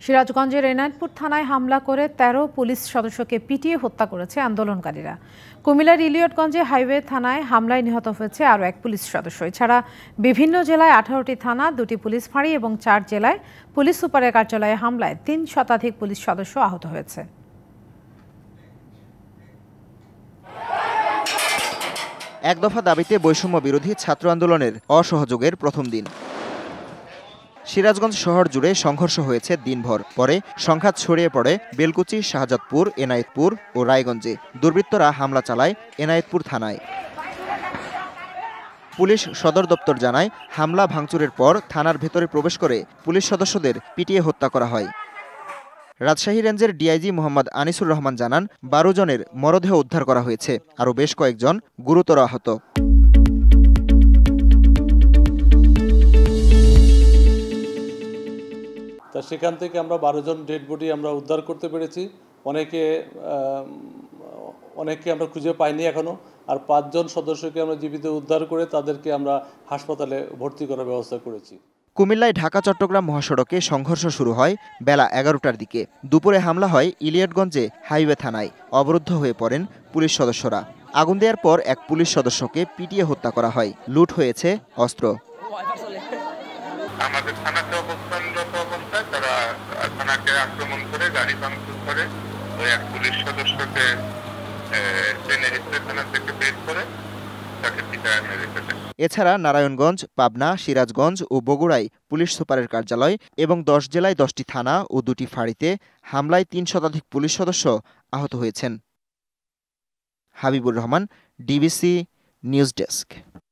সিরাজগঞ্জের এনায়েতপুর থানায় হামলা করে ১৩ পুলিশ সদস্যকে পিটিয়ে হত্যা করেছে আন্দোলনকারীরা। কুমিল্লার ইলিয়টগঞ্জে হাইওয়ে থানায় হামলায় নিহত হয়েছে আরও এক পুলিশ সদস্য। এছাড়া বিভিন্ন জেলায় ১৮টি থানা, ২টি পুলিশ ফাঁড়ি এবং ৪ জেলায় পুলিশ সুপারের কার্যালয়ে হামলায় ৩ শতাধিক পুলিশ সদস্য আহত হয়েছে। এক দফা দাবিতে বৈষম্য বিরোধী ছাত্র আন্দোলনের অসহযোগের প্রথম দিন। সিরাজগঞ্জ শহর জুড়ে সংঘর্ষ হয়েছে দিনভর। পরে সংঘাত ছড়িয়ে পড়ে বেলকুচি, শাহজাদপুর, এনায়েতপুর ও রায়গঞ্জে। দুর্বৃত্তরা হামলা চালায় এনায়েতপুর থানায়। পুলিশ সদর দপ্তর জানায়, হামলা ভাঙচুরের পর থানার ভেতরে প্রবেশ করে পুলিশ সদস্যদের পিটিয়ে হত্যা করা হয়। রাজশাহী রেঞ্জের ডিআইজি মোহাম্মদ আনিসুর রহমান জানান, ১২ জনের মরদেহ উদ্ধার করা হয়েছে, আরও বেশ কয়েকজন গুরুতর আহত। তা সেখান থেকে আমরা ১২ জন ডেড বডি আমরা উদ্ধার করতে পেরেছি। অনেককে আমরা খুঁজে পাইনি এখনো, আর ৫ জন সদস্যকে আমরা জীবিত উদ্ধার করে তাদেরকে আমরা হাসপাতালে ভর্তি করার ব্যবস্থা করেছি। কুমিল্লায় ঢাকা-চট্টগ্রাম মহাসড়কে সংঘর্ষ শুরু হয় বেলা ১১টার দিকে। দুপুরে হামলা হয় ইলিয়টগঞ্জে হাইওয়ে থানায়। অবরুদ্ধ হয়ে পড়েন পুলিশ সদস্যরা। আগুন দেওয়ার পর এক পুলিশ সদস্যকে পিটিয়ে হত্যা করা হয়। লুট হয়েছে অস্ত্র। আমাদের থানাতে অবস্থানরত অবস্থায় তারা থানাকে আক্রমণ করে গাড়ি ভাঙচুর করে ওই এক পুলিশ সদস্যকে টেনে হিসেবে থানা থেকে বের করে তাকে পিটায় মেরে ফেলে। এছাড়া নারায়ণগঞ্জ, পাবনা, সিরাজগঞ্জ ও বগুড়ায় পুলিশ সুপারের কার্যালয় এবং ১০ জেলায় ১০টি থানা ও ২টি ফাঁড়িতে হামলায় ৩ শতাধিক পুলিশ সদস্য আহত হয়েছেন। Habibur Rahman, DBC news desk.